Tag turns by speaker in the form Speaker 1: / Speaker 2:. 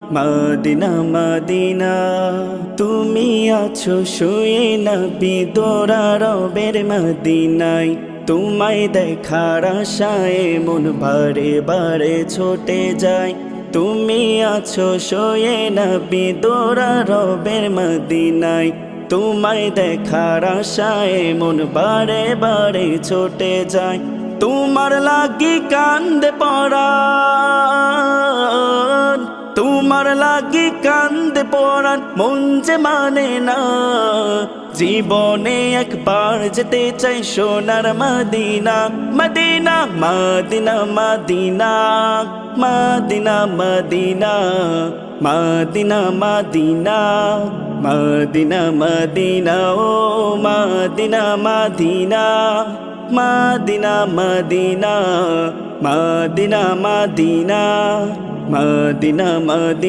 Speaker 1: Medina Medina তুমি আছো শুয়ে নবী দোরা রবের মদিনায় তোমায় দেখার আশায় মন বারে বারে ছোটে যায় তুমি আছো শুয়ে নবী দোরা রবের মদিনায় তোমায় দেখার আশায় মন বারে বারে ছোটে যায় তোমার লাগি কান্দে পরাণ তোমার লাগি কান্দে পরাণ মন যে মানে না জীবনে একবার যেতে চাই সোনার Medina Medina Medina Medina Medina Medina Medina Medina Medina Medina ও Medina Medina Medina Medina Medina Medina Medina Medina